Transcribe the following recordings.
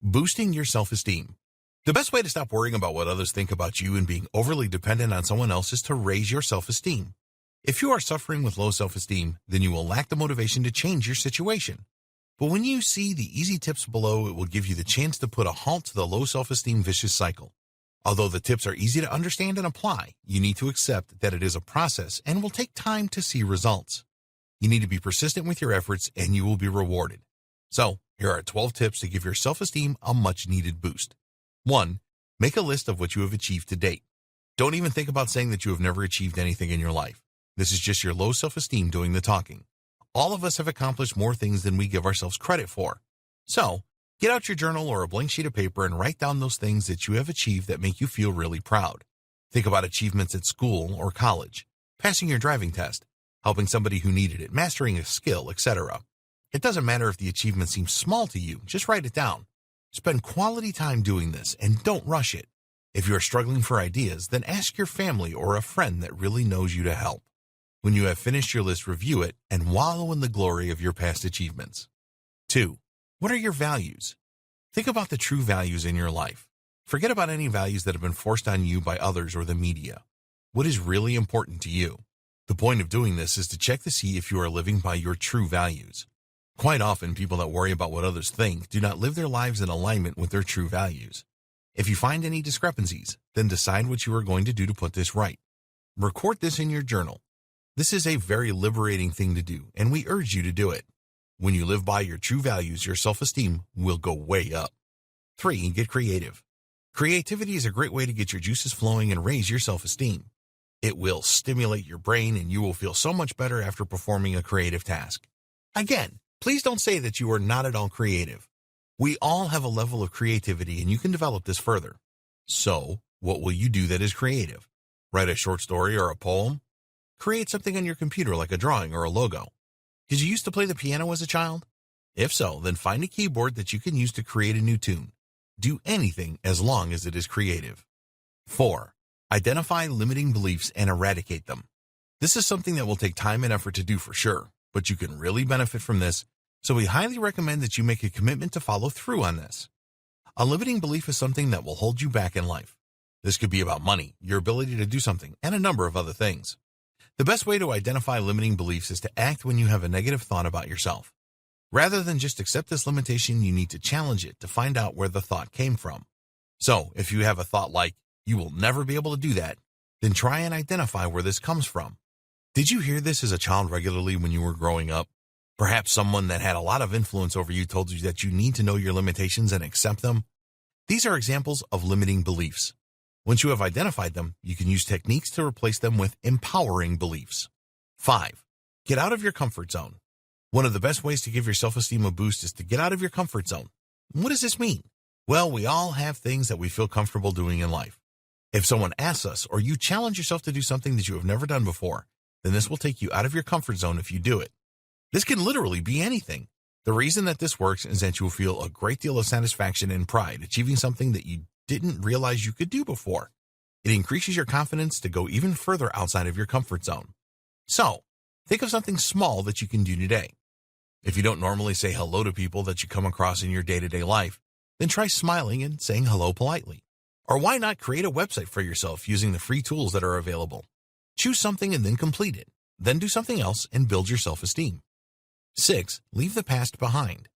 Boosting your self-esteem. The best way to stop worrying about what others think about you and being overly dependent on someone else is to raise your self-esteem. If you are suffering with low self-esteem, then you will lack the motivation to change your situation. But when you see the easy tips below, it will give you the chance to put a halt to the low self-esteem vicious cycle. Although the tips are easy to understand and apply, you need to accept that it is a process and will take time to see results. You need to be persistent with your efforts and you will be rewarded. So, here are 12 tips to give your self-esteem a much-needed boost. 1. Make a list of what you have achieved to date. Don't even think about saying that you have never achieved anything in your life. This is just your low self-esteem doing the talking. All of us have accomplished more things than we give ourselves credit for. So, get out your journal or a blank sheet of paper and write down those things that you have achieved that make you feel really proud. Think about achievements at school or college, passing your driving test, helping somebody who needed it, mastering a skill, etc. It doesn't matter if the achievement seems small to you, just write it down. Spend quality time doing this and don't rush it. If you are struggling for ideas, then ask your family or a friend that really knows you to help. When you have finished your list, review it and wallow in the glory of your past achievements. 2. What are your values? Think about the true values in your life. Forget about any values that have been forced on you by others or the media. What is really important to you? The point of doing this is to check to see if you are living by your true values. Quite often, people that worry about what others think do not live their lives in alignment with their true values. If you find any discrepancies, then decide what you are going to do to put this right. Record this in your journal. This is a very liberating thing to do, and we urge you to do it. When you live by your true values, your self-esteem will go way up. 3. Get creative. Creativity is a great way to get your juices flowing and raise your self-esteem. It will stimulate your brain, and you will feel so much better after performing a creative task. Again, please don't say that you are not at all creative. We all have a level of creativity and you can develop this further. So, what will you do that is creative? Write a short story or a poem? Create something on your computer like a drawing or a logo. Did you used to play the piano as a child? If so, then find a keyboard that you can use to create a new tune. Do anything as long as it is creative. 4. Identify limiting beliefs and eradicate them. This is something that will take time and effort to do for sure, but you can really benefit from this, so we highly recommend that you make a commitment to follow through on this. A limiting belief is something that will hold you back in life. This could be about money, your ability to do something, and a number of other things. The best way to identify limiting beliefs is to act when you have a negative thought about yourself. Rather than just accept this limitation, you need to challenge it to find out where the thought came from. So, if you have a thought like, you will never be able to do that, then try and identify where this comes from. Did you hear this as a child regularly when you were growing up? Perhaps someone that had a lot of influence over you told you that you need to know your limitations and accept them. These are examples of limiting beliefs. Once you have identified them, you can use techniques to replace them with empowering beliefs. 5. Get out of your comfort zone. One of the best ways to give your self-esteem a boost is to get out of your comfort zone. What does this mean? Well, we all have things that we feel comfortable doing in life. If someone asks us or you challenge yourself to do something that you have never done before, then this will take you out of your comfort zone if you do it. This can literally be anything. The reason that this works is that you will feel a great deal of satisfaction and pride achieving something that you didn't realize you could do before. It increases your confidence to go even further outside of your comfort zone. So, think of something small that you can do today. If you don't normally say hello to people that you come across in your day-to-day life, then try smiling and saying hello politely. Or why not create a website for yourself using the free tools that are available? Choose something and then complete it. Then do something else and build your self-esteem. 6. Leave the past behind.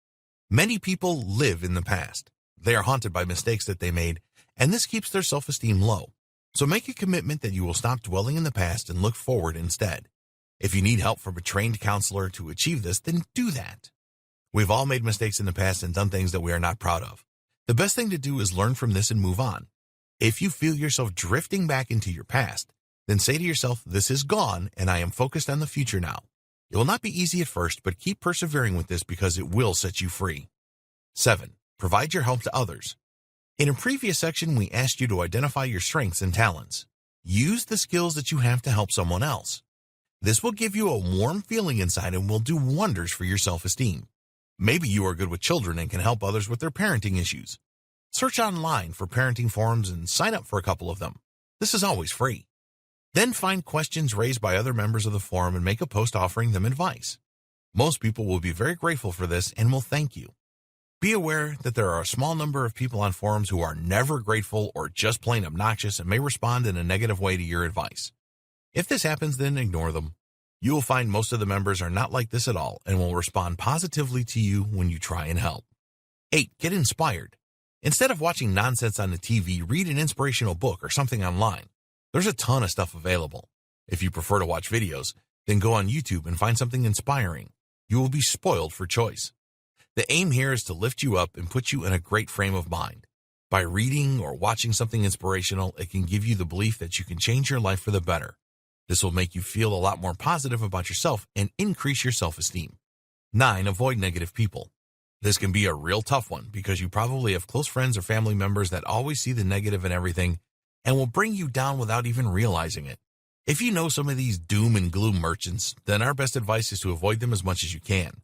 Many people live in the past. They are haunted by mistakes that they made, and this keeps their self-esteem low. So make a commitment that you will stop dwelling in the past and look forward instead. If you need help from a trained counselor to achieve this, then do that. We've all made mistakes in the past and done things that we are not proud of. The best thing to do is learn from this and move on. If you feel yourself drifting back into your past, then say to yourself, this is gone and I am focused on the future now. It will not be easy at first, but keep persevering with this because it will set you free. 7. Provide your help to others. In a previous section, we asked you to identify your strengths and talents. Use the skills that you have to help someone else. This will give you a warm feeling inside and will do wonders for your self-esteem. Maybe you are good with children and can help others with their parenting issues. Search online for parenting forums and sign up for a couple of them. This is always free. Then find questions raised by other members of the forum and make a post offering them advice. Most people will be very grateful for this and will thank you. Be aware that there are a small number of people on forums who are never grateful or just plain obnoxious and may respond in a negative way to your advice. If this happens, then ignore them. You will find most of the members are not like this at all and will respond positively to you when you try and help. 8. Get inspired. Instead of watching nonsense on the TV, read an inspirational book or something online. There's a ton of stuff available. If you prefer to watch videos, then go on YouTube and find something inspiring. You will be spoiled for choice. The aim here is to lift you up and put you in a great frame of mind. By reading or watching something inspirational, it can give you the belief that you can change your life for the better. This will make you feel a lot more positive about yourself and increase your self-esteem. 9. Avoid negative people. This can be a real tough one because you probably have close friends or family members that always see the negative in everything and will bring you down without even realizing it. If you know some of these doom and gloom merchants, then our best advice is to avoid them as much as you can.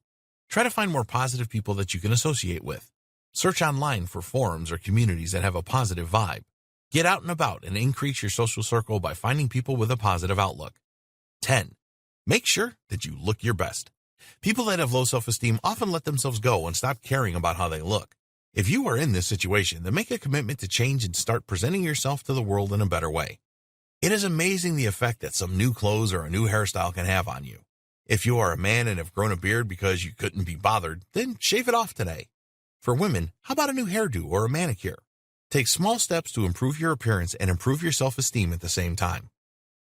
Try to find more positive people that you can associate with. Search online for forums or communities that have a positive vibe. Get out and about and increase your social circle by finding people with a positive outlook. 10. Make sure that you look your best. People that have low self-esteem often let themselves go and stop caring about how they look. If you are in this situation, then make a commitment to change and start presenting yourself to the world in a better way. It is amazing the effect that some new clothes or a new hairstyle can have on you. If you are a man and have grown a beard because you couldn't be bothered, then shave it off today. For women, how about a new hairdo or a manicure? Take small steps to improve your appearance and improve your self-esteem at the same time.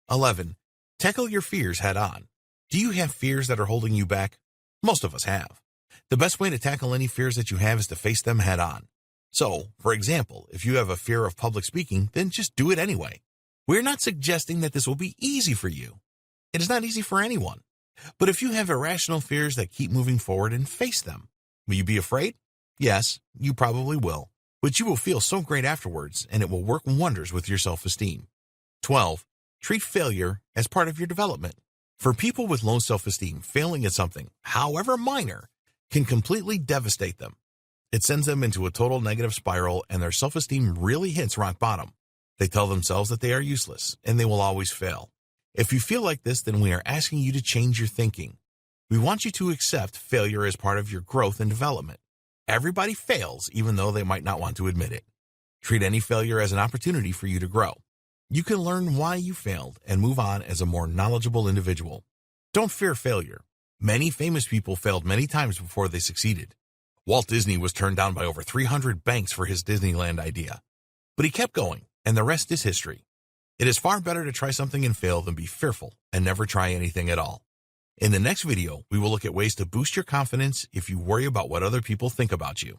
11. Tackle your fears head on. Do you have fears that are holding you back? Most of us have. The best way to tackle any fears that you have is to face them head on. So, for example, if you have a fear of public speaking, then just do it anyway. We're not suggesting that this will be easy for you. It is not easy for anyone. But if you have irrational fears that keep moving forward and face them, will you be afraid? Yes, you probably will. But you will feel so great afterwards, and it will work wonders with your self-esteem. 12. Treat failure as part of your development. For people with low self-esteem, failing at something, however minor, can completely devastate them. It sends them into a total negative spiral, and their self-esteem really hits rock bottom. They tell themselves that they are useless, and they will always fail. If you feel like this, then we are asking you to change your thinking. We want you to accept failure as part of your growth and development. Everybody fails, even though they might not want to admit it. Treat any failure as an opportunity for you to grow. You can learn why you failed and move on as a more knowledgeable individual. Don't fear failure. Many famous people failed many times before they succeeded. Walt Disney was turned down by over 300 banks for his Disneyland idea. But he kept going, and the rest is history. It is far better to try something and fail than be fearful and never try anything at all. In the next video, we will look at ways to boost your confidence if you worry about what other people think about you.